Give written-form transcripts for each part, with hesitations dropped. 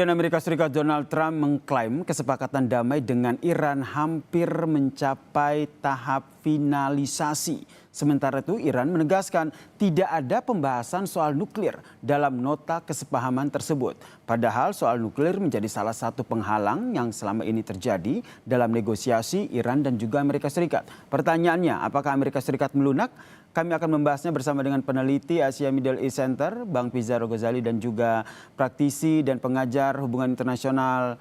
Presiden Amerika Serikat Donald Trump mengklaim kesepakatan damai dengan Iran hampir mencapai tahap finalisasi. Sementara itu Iran menegaskan tidak ada pembahasan soal nuklir dalam nota kesepahaman tersebut. Padahal soal nuklir menjadi salah satu penghalang yang selama ini terjadi dalam negosiasi Iran dan juga Amerika Serikat. Pertanyaannya, apakah Amerika Serikat melunak? Kami akan membahasnya bersama dengan peneliti Asia Middle East Center, Bang Pizarro Ghazali, dan juga praktisi dan pengajar hubungan internasional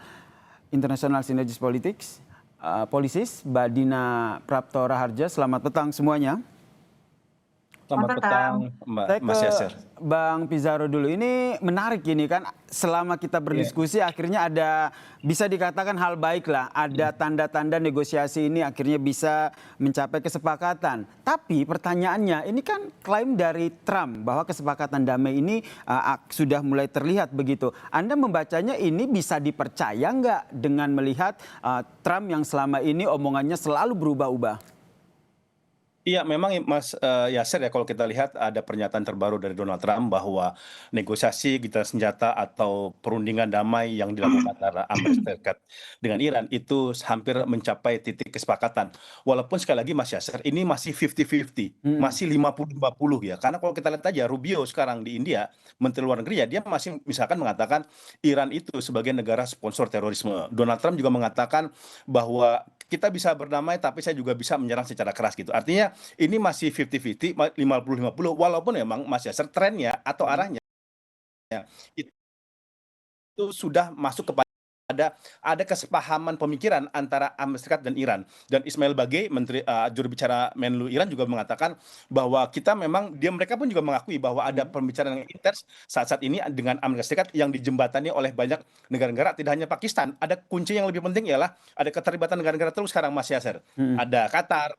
Synergies Policies, Mbak Dina Prapto Raharja. Selamat petang semuanya. Selamat petang, Mas Yasir. Bang Pizarro dulu, ini menarik ini kan, selama kita berdiskusi akhirnya ada, bisa dikatakan hal baik lah, ada tanda-tanda negosiasi ini akhirnya bisa mencapai kesepakatan. Tapi pertanyaannya, ini kan klaim dari Trump bahwa kesepakatan damai ini sudah mulai terlihat begitu. Anda membacanya ini bisa dipercaya nggak dengan melihat Trump yang selama ini omongannya selalu berubah-ubah? Iya, memang Mas Yasir ya, kalau kita lihat ada pernyataan terbaru dari Donald Trump bahwa negosiasi gencatan senjata atau perundingan damai yang dilakukan antara Amerika Serikat dengan Iran itu hampir mencapai titik kesepakatan. Walaupun sekali lagi Mas Yasir, ini masih 50-50, masih 50-50 ya. Karena kalau kita lihat aja Rubio sekarang di India, Menteri Luar Negeri ya, dia masih misalkan mengatakan Iran itu sebagai negara sponsor terorisme. Donald Trump juga mengatakan bahwa kita bisa berdamai tapi saya juga bisa menyerang secara keras gitu. Artinya ini masih 50-50, 50-50, walaupun memang Mas Yasser trennya atau arahnya itu sudah masuk kepada ada kesepahaman pemikiran antara Amerika Serikat dan Iran. Dan Ismail Bagei, Menteri juru bicara Menlu Iran juga mengatakan bahwa kita memang mereka pun juga mengakui bahwa ada pembicaraan yang intens saat ini dengan Amerika Serikat yang dijembatani oleh banyak negara-negara, tidak hanya Pakistan. Ada kunci yang lebih penting ialah ada keterlibatan negara-negara terus sekarang Mas Yasser. Ada Qatar,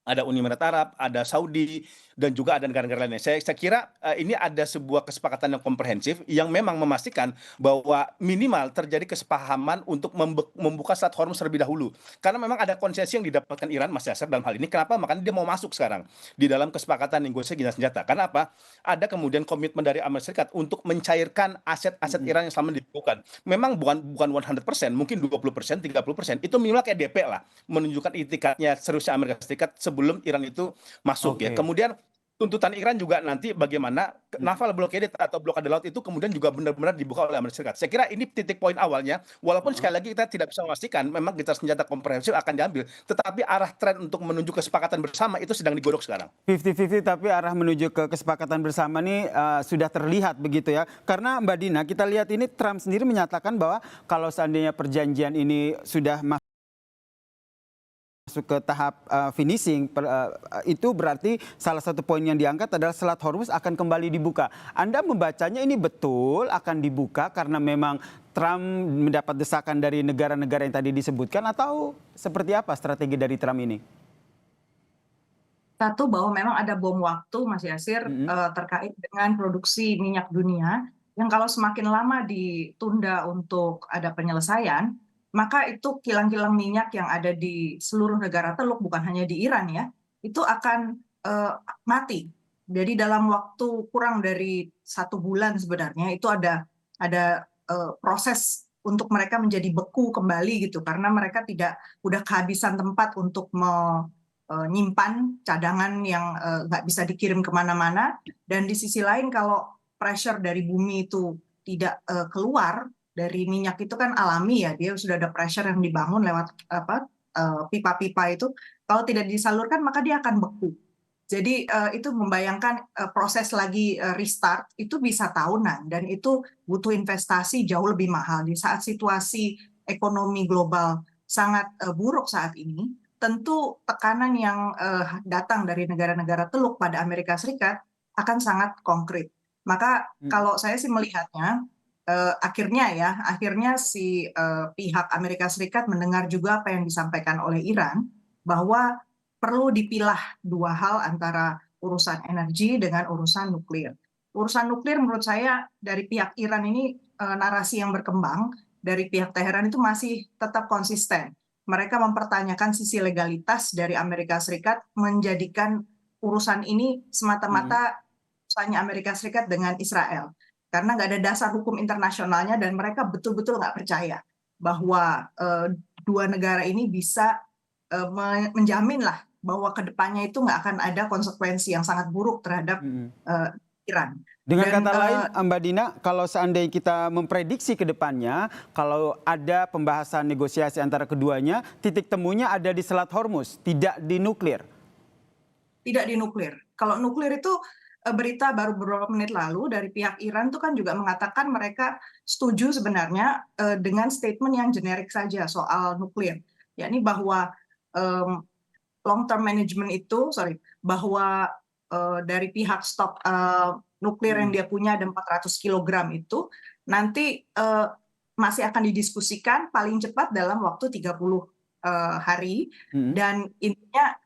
ada Uni Emirat Arab, ada Saudi, dan juga ada negara-negara lainnya. Saya kira ini ada sebuah kesepakatan yang komprehensif yang memang memastikan bahwa minimal terjadi kesepahaman untuk membuka Selat Hormuz terlebih dahulu. Karena memang ada konsesi yang didapatkan Iran, Mas Yasser, dalam hal ini. Kenapa? Makanya dia mau masuk sekarang di dalam kesepakatan negosiasi gencatan senjata. Karena apa? Ada kemudian komitmen dari Amerika Serikat untuk mencairkan aset-aset Iran yang selama dibekukan. Memang bukan 100%, mungkin 20%, 30%. Itu minimal kayak DP lah, menunjukkan itikadnya seriusnya Amerika Serikat sebelum Iran itu masuk ya. Kemudian tuntutan Iran juga nanti bagaimana naval blockade atau blokade laut itu kemudian juga benar-benar dibuka oleh Amerika Serikat. Saya kira ini titik poin awalnya, walaupun sekali lagi kita tidak bisa memastikan memang gencatan senjata komprehensif akan diambil, tetapi arah tren untuk menuju kesepakatan bersama itu sedang digodok sekarang. 50-50 tapi arah menuju ke kesepakatan bersama ini sudah terlihat begitu ya. Karena Mbak Dina, kita lihat ini Trump sendiri menyatakan bahwa kalau seandainya perjanjian ini sudah masuk ke tahap finishing, itu berarti salah satu poin yang diangkat adalah Selat Hormuz akan kembali dibuka. Anda membacanya ini betul akan dibuka karena memang Trump mendapat desakan dari negara-negara yang tadi disebutkan, atau seperti apa strategi dari Trump ini? Satu, bahwa memang ada bom waktu, Mas Yasir, terkait dengan produksi minyak dunia, yang kalau semakin lama ditunda untuk ada penyelesaian, maka itu kilang-kilang minyak yang ada di seluruh negara Teluk, bukan hanya di Iran ya, itu akan mati. Jadi dalam waktu kurang dari 1 bulan sebenarnya itu ada proses untuk mereka menjadi beku kembali gitu, karena mereka udah kehabisan tempat untuk menyimpan cadangan yang nggak bisa dikirim kemana-mana. Dan di sisi lain kalau pressure dari bumi itu tidak keluar dari minyak, itu kan alami ya, dia sudah ada pressure yang dibangun lewat pipa-pipa itu, kalau tidak disalurkan maka dia akan beku. Jadi itu membayangkan proses lagi restart itu bisa tahunan, dan itu butuh investasi jauh lebih mahal. Di saat situasi ekonomi global sangat buruk saat ini, tentu tekanan yang datang dari negara-negara Teluk pada Amerika Serikat akan sangat konkret. Maka kalau saya sih melihatnya, akhirnya si pihak Amerika Serikat mendengar juga apa yang disampaikan oleh Iran, bahwa perlu dipilah dua hal antara urusan energi dengan urusan nuklir. Urusan nuklir menurut saya dari pihak Iran ini, narasi yang berkembang dari pihak Teheran itu masih tetap konsisten. Mereka mempertanyakan sisi legalitas dari Amerika Serikat, menjadikan urusan ini semata-mata urusannya Amerika Serikat dengan Israel. karena nggak ada dasar hukum internasionalnya dan mereka betul-betul nggak percaya bahwa dua negara ini bisa menjamin lah bahwa kedepannya itu nggak akan ada konsekuensi yang sangat buruk terhadap Iran. Dengan Dan, kata lain, Mbak Dina, kalau seandainya kita memprediksi ke depannya, kalau ada pembahasan negosiasi antara keduanya, titik temunya ada di Selat Hormuz, tidak di nuklir. Tidak di nuklir. Kalau nuklir itu berita baru beberapa menit lalu dari pihak Iran itu kan juga mengatakan mereka setuju sebenarnya dengan statement yang generik saja soal nuklir, yakni bahwa long term management itu, bahwa dari pihak stok nuklir yang dia punya ada 400 kg itu nanti masih akan didiskusikan paling cepat dalam waktu 30 hari dan intinya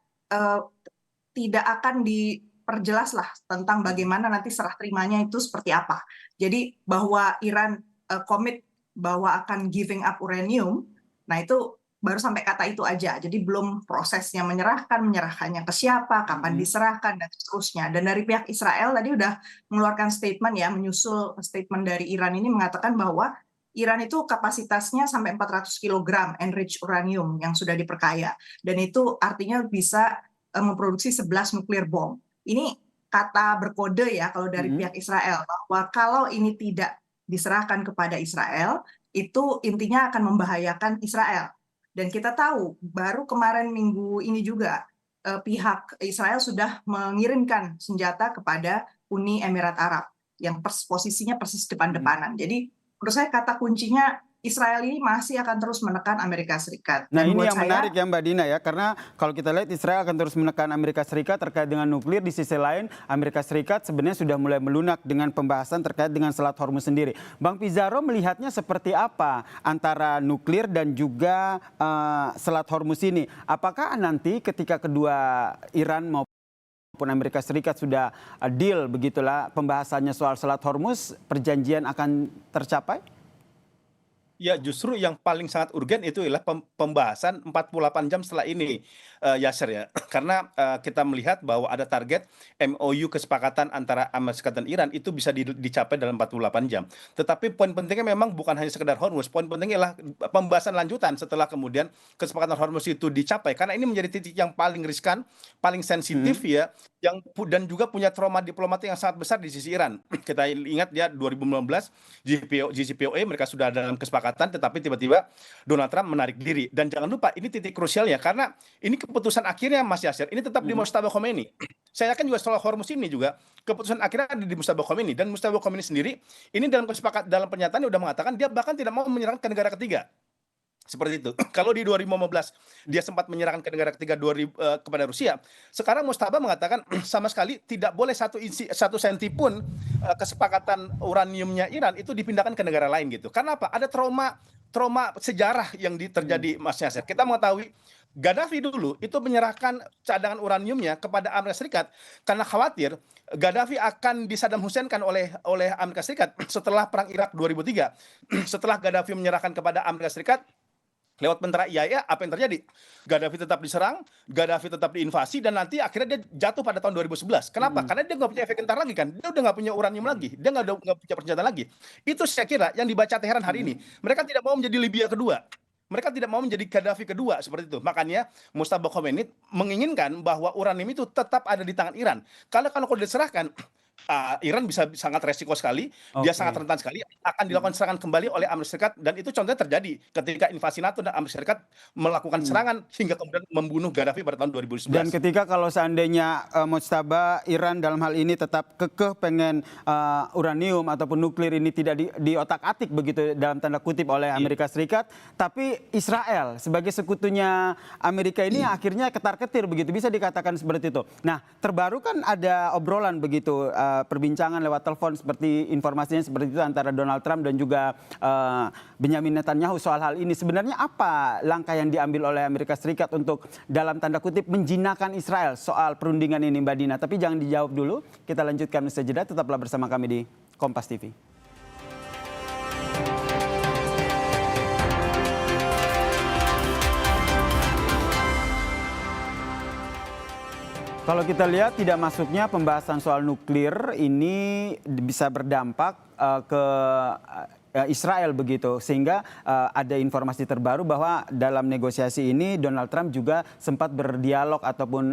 tidak akan diperjelas lah tentang bagaimana nanti serah terimanya itu seperti apa. Jadi bahwa Iran komit bahwa akan giving up uranium, nah itu baru sampai kata itu aja. Jadi belum prosesnya menyerahkannya ke siapa, kapan diserahkan, dan seterusnya. Dan dari pihak Israel tadi udah mengeluarkan statement ya, menyusul statement dari Iran ini mengatakan bahwa Iran itu kapasitasnya sampai 400 kg enriched uranium yang sudah diperkaya. Dan itu artinya bisa memproduksi 11 nuklir bom. Ini kata berkode ya kalau dari pihak Israel, bahwa kalau ini tidak diserahkan kepada Israel, itu intinya akan membahayakan Israel. Dan kita tahu baru kemarin minggu ini juga pihak Israel sudah mengirimkan senjata kepada Uni Emirat Arab yang posisinya persis depan-depanan. Jadi menurut saya kata kuncinya Israel ini masih akan terus menekan Amerika Serikat. Nah, dan ini yang saya, menarik ya Mbak Dina ya, karena kalau kita lihat Israel akan terus menekan Amerika Serikat terkait dengan nuklir. Di sisi lain Amerika Serikat sebenarnya sudah mulai melunak dengan pembahasan terkait dengan Selat Hormuz sendiri. Bang Pizarro melihatnya seperti apa antara nuklir dan juga Selat Hormuz ini? Apakah nanti ketika kedua Iran maupun Amerika Serikat sudah deal begitulah pembahasannya soal Selat Hormuz, perjanjian akan tercapai? Ya, justru yang paling sangat urgen itu adalah pembahasan 48 jam setelah ini, Yasser ya. Karena kita melihat bahwa ada target MOU kesepakatan antara Amerika Serikat dan Iran itu bisa dicapai dalam 48 jam. Tetapi poin pentingnya memang bukan hanya sekedar Hormuz, poin pentingnya adalah pembahasan lanjutan setelah kemudian kesepakatan Hormuz itu dicapai. Karena ini menjadi titik yang paling riskan, paling sensitif ya, dan juga punya trauma diplomatik yang sangat besar di sisi Iran. Kita ingat ya 2019 JCPOA mereka sudah dalam kesepakatan, tetapi tiba-tiba Donald Trump menarik diri. Dan jangan lupa ini titik krusialnya, karena ini keputusan akhirnya Mas Yasir ini tetap di Mujtaba Khomeini. Saya yakin juga soal Hormuz ini juga keputusan akhirnya ada di Mujtaba Khomeini, dan Mujtaba Khomeini sendiri ini dalam kesepakatan, dalam pernyataannya sudah mengatakan dia bahkan tidak mau menyerahkan ke negara ketiga. Seperti itu. Kalau di 2015 dia sempat menyerahkan ke negara ketiga kepada Rusia, sekarang Mujtaba mengatakan sama sekali tidak boleh satu senti pun kesepakatan uraniumnya Iran itu dipindahkan ke negara lain gitu. Karena apa? Ada trauma sejarah yang terjadi, Mas Yasir. Kita mengetahui Gaddafi dulu itu menyerahkan cadangan uraniumnya kepada Amerika Serikat karena khawatir Gaddafi akan disadam Husainkan oleh Amerika Serikat setelah perang Irak 2003. Setelah Gaddafi menyerahkan kepada Amerika Serikat lewat tentara IAEA, apa yang terjadi? Gaddafi tetap diserang, Gaddafi tetap diinvasi, dan nanti akhirnya dia jatuh pada tahun 2011. Kenapa? Karena dia nggak punya efek gentar lagi kan, dia udah nggak punya uranium lagi, dia nggak punya persenjataan lagi. Itu saya kira yang dibaca Teheran hari ini. Mereka tidak mau menjadi Libya kedua. Mereka tidak mau menjadi Gaddafi kedua seperti itu. Makanya Mujtaba Khomeini menginginkan bahwa uranium itu tetap ada di tangan Iran. Kalau diserahkan, Iran bisa sangat resiko sekali, dia sangat rentan sekali, akan dilakukan serangan kembali oleh Amerika Serikat, dan itu contohnya terjadi ketika invasi NATO dan Amerika Serikat melakukan serangan hingga kemudian membunuh Gaddafi pada tahun 2011. Dan ketika kalau seandainya Mujtaba Iran dalam hal ini tetap kekeh pengen uranium ataupun nuklir ini tidak diotak-atik begitu dalam tanda kutip oleh Amerika Serikat, tapi Israel sebagai sekutunya Amerika ini akhirnya ketar-ketir begitu, bisa dikatakan seperti itu. Nah, terbaru kan ada obrolan begitu, perbincangan lewat telepon seperti informasinya seperti itu antara Donald Trump dan juga Benyamin Netanyahu soal hal ini. Sebenarnya apa langkah yang diambil oleh Amerika Serikat untuk dalam tanda kutip menjinakkan Israel soal perundingan ini, Mbak Dina? Tapi jangan dijawab dulu, kita lanjutkan usai jeda. Tetaplah bersama kami di Kompas TV. Kalau kita lihat tidak masuknya pembahasan soal nuklir ini bisa berdampak ke Israel begitu, sehingga ada informasi terbaru bahwa dalam negosiasi ini Donald Trump juga sempat berdialog ataupun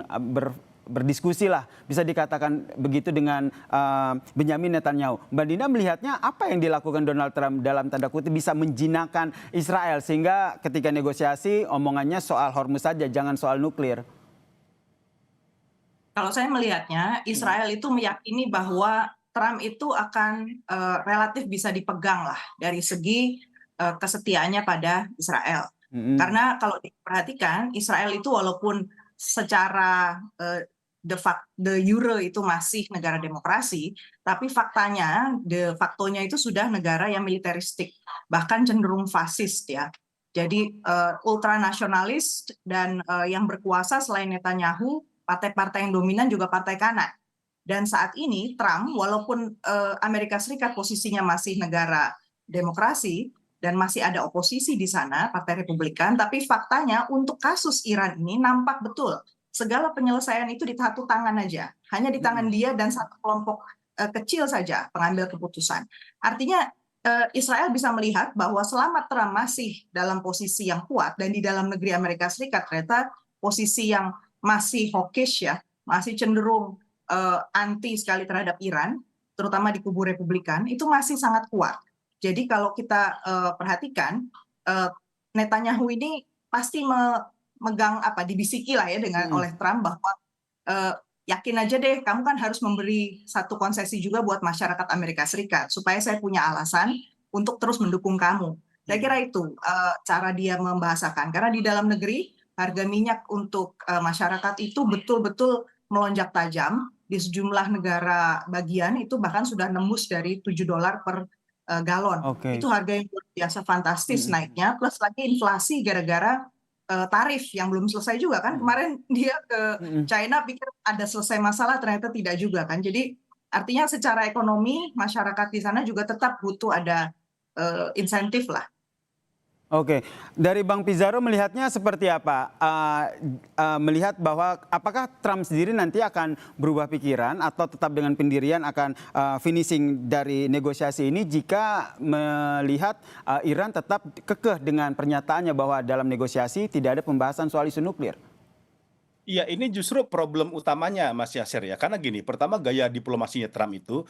berdiskusi lah, bisa dikatakan begitu dengan Benyamin Netanyahu. Mbak Dina melihatnya apa yang dilakukan Donald Trump dalam tanda kutip bisa menjinakkan Israel sehingga ketika negosiasi omongannya soal Hormuz saja, jangan soal nuklir. Kalau saya melihatnya, Israel itu meyakini bahwa Trump itu akan relatif bisa dipegang lah dari segi kesetiaannya pada Israel. Karena kalau diperhatikan, Israel itu walaupun secara de jure itu masih negara demokrasi, tapi faktanya, de factonya itu sudah negara yang militeristik, bahkan cenderung fasis ya. Jadi ultranasionalis dan yang berkuasa selain Netanyahu, partai-partai yang dominan juga partai kanan. Dan saat ini Trump, walaupun Amerika Serikat posisinya masih negara demokrasi dan masih ada oposisi di sana, Partai Republikan, tapi faktanya untuk kasus Iran ini nampak betul segala penyelesaian itu di satu tangan aja, hanya di tangan dia dan satu kelompok kecil saja pengambil keputusan. Artinya Israel bisa melihat bahwa selama Trump masih dalam posisi yang kuat dan di dalam negeri Amerika Serikat ternyata posisi yang masih hawkish ya, masih cenderung anti sekali terhadap Iran, terutama di kubu Republikan, itu masih sangat kuat. Jadi kalau kita perhatikan, Netanyahu ini pasti memegang dibisiki lah ya dengan oleh Trump bahwa yakin aja deh, kamu kan harus memberi satu konsesi juga buat masyarakat Amerika Serikat supaya saya punya alasan untuk terus mendukung kamu. Saya kira itu cara dia membahasakan. Karena di dalam negeri harga minyak untuk masyarakat itu betul-betul melonjak tajam. Di sejumlah negara bagian itu bahkan sudah nembus dari $7 per galon. Itu harga yang luar biasa fantastis naiknya, plus lagi inflasi gara-gara tarif yang belum selesai juga kan. Kemarin dia ke China pikir ada selesai masalah, ternyata tidak juga kan. Jadi artinya secara ekonomi masyarakat di sana juga tetap butuh ada insentif lah. Oke, dari Bang Pizarro melihatnya seperti apa? Melihat bahwa apakah Trump sendiri nanti akan berubah pikiran atau tetap dengan pendirian akan finishing dari negosiasi ini jika melihat Iran tetap kekeh dengan pernyataannya bahwa dalam negosiasi tidak ada pembahasan soal isu nuklir? Iya, ini justru problem utamanya Mas Yasir ya. Karena gini, pertama gaya diplomasinya Trump itu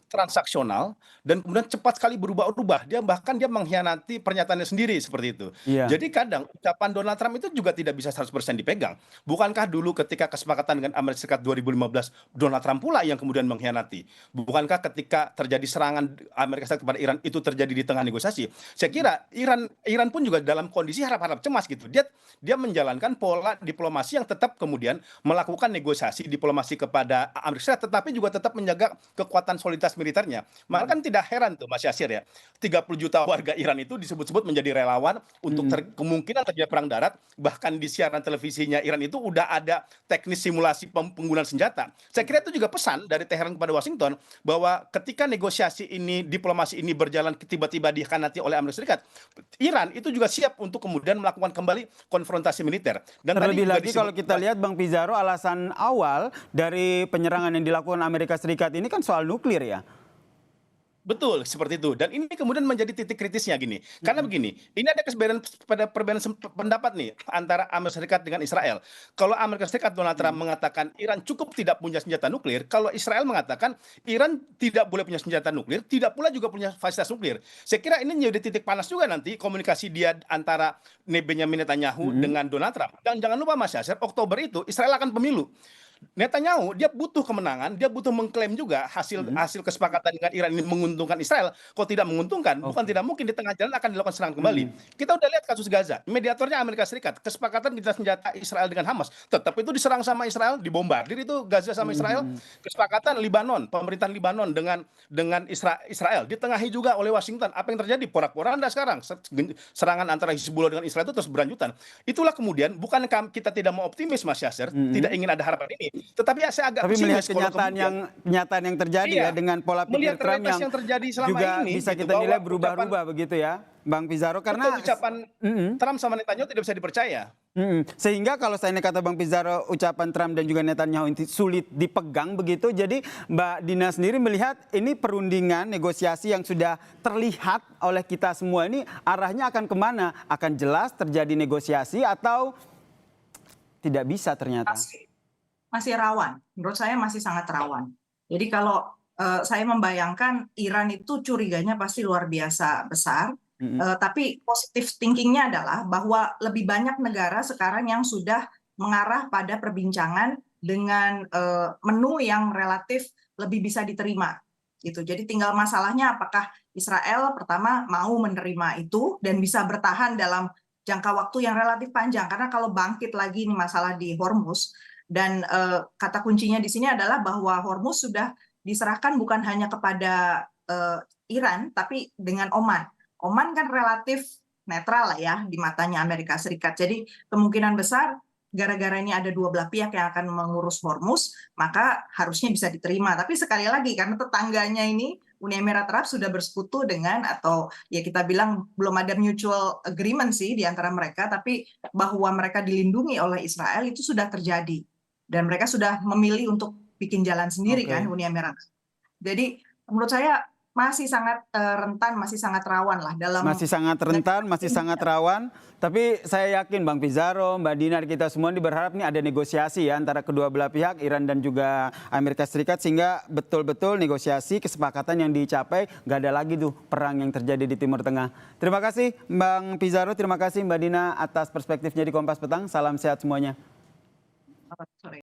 transaksional dan kemudian cepat sekali berubah-ubah. Bahkan dia mengkhianati pernyataannya sendiri seperti itu. Jadi kadang ucapan Donald Trump itu juga tidak bisa 100% dipegang. Bukankah dulu ketika kesepakatan dengan Amerika Serikat 2015, Donald Trump pula yang kemudian mengkhianati? Bukankah ketika terjadi serangan Amerika Serikat kepada Iran itu terjadi di tengah negosiasi? Saya kira Iran pun juga dalam kondisi harap-harap cemas gitu. Dia menjalankan pola diplomasi yang tetap kemudian melakukan negosiasi diplomasi kepada Amerika Serikat, tetapi juga tetap menjaga kekuatan soliditas militernya. Maka kan tidak heran tuh Mas Yasir ya, 30 juta warga Iran itu disebut-sebut menjadi relawan untuk kemungkinan terjadi perang darat. Bahkan di siaran televisinya Iran itu udah ada teknis simulasi penggunaan senjata. Saya kira itu juga pesan dari Teheran kepada Washington bahwa ketika negosiasi ini, diplomasi ini berjalan tiba-tiba dikhianati oleh Amerika Serikat, Iran itu juga siap untuk kemudian melakukan kembali konfrontasi militer. Dan terlebih lagi kalau kita lihat Bang Pizarro, alasan awal dari penyerangan yang dilakukan Amerika Serikat ini kan soal nuklir ya. Betul, seperti itu. Dan ini kemudian menjadi titik kritisnya gini. Karena begini, ini ada perbedaan pendapat nih antara Amerika Serikat dengan Israel. Kalau Amerika Serikat, Donald Trump mengatakan Iran cukup tidak punya senjata nuklir, kalau Israel mengatakan Iran tidak boleh punya senjata nuklir, tidak pula juga punya fasilitas nuklir. Saya kira ini menjadi titik panas juga nanti komunikasi dia antara Benyamin Netanyahu dengan Donald Trump. Dan jangan lupa Mas Yasir, Oktober itu Israel akan pemilu. Netanyahu dia butuh kemenangan, dia butuh mengklaim juga hasil kesepakatan dengan Iran ini menguntungkan Israel. Kalau tidak menguntungkan, bukan tidak mungkin di tengah jalan akan dilakukan serangan kembali. Kita udah lihat kasus Gaza, mediatornya Amerika Serikat, kesepakatan senjata Israel dengan Hamas, tetap itu diserang sama Israel, dibombardir itu Gaza sama Israel. Kesepakatan Libanon, pemerintahan Libanon dengan Israel ditengahi juga oleh Washington. Apa yang terjadi? Porak-poranda sekarang. Serangan antara Hizbullah dengan Israel itu terus berlanjutan. Itulah kemudian bukan kita tidak mau optimis Mas Yasir, tidak ingin ada harapan ini. Tetapi saya agak melihat kenyataan yang terjadi ya dengan pola pikir Trump yang terjadi selama juga ini, bisa gitu, kita nilai berubah-ubah begitu ya. Bang Pizarro, karena Betul, ucapan Trump sama Netanyahu tidak bisa dipercaya. Sehingga kalau saya kata Bang Pizarro, ucapan Trump dan juga Netanyahu ini sulit dipegang begitu. Jadi Mbak Dina sendiri melihat ini perundingan negosiasi yang sudah terlihat oleh kita semua ini arahnya akan kemana? Akan jelas terjadi negosiasi atau tidak bisa ternyata? Masih rawan. Menurut saya masih sangat rawan. Jadi kalau saya membayangkan Iran itu curiganya pasti luar biasa besar. Tapi positive thinkingnya adalah bahwa lebih banyak negara sekarang yang sudah mengarah pada perbincangan dengan menu yang relatif lebih bisa diterima. Gitu. Jadi tinggal masalahnya apakah Israel pertama mau menerima itu dan bisa bertahan dalam jangka waktu yang relatif panjang. Karena kalau bangkit lagi ini masalah di Hormuz, dan kata kuncinya di sini adalah bahwa Hormuz sudah diserahkan bukan hanya kepada Iran, tapi dengan Oman. Oman kan relatif netral lah ya di matanya Amerika Serikat. Jadi kemungkinan besar gara-gara ini ada dua belah pihak yang akan mengurus Hormuz, maka harusnya bisa diterima. Tapi sekali lagi karena tetangganya ini Uni Emirat Arab sudah bersekutu dengan, atau ya kita bilang belum ada mutual agreement sih di antara mereka, tapi bahwa mereka dilindungi oleh Israel itu sudah terjadi. Dan mereka sudah memilih untuk bikin jalan sendiri kan Uni Emirat. Jadi menurut saya masih sangat rentan, masih sangat rawan lah dalam. Masih sangat rentan, masih sangat rawan. Tapi saya yakin Bang Pizarro, Mbak Dinar, kita semua berharap nih ada negosiasi ya antara kedua belah pihak, Iran dan juga Amerika Serikat, sehingga betul-betul negosiasi, kesepakatan yang dicapai, nggak ada lagi tuh perang yang terjadi di Timur Tengah. Terima kasih Bang Pizarro, terima kasih Mbak Dina atas perspektifnya di Kompas Petang. Salam sehat semuanya. Sorry.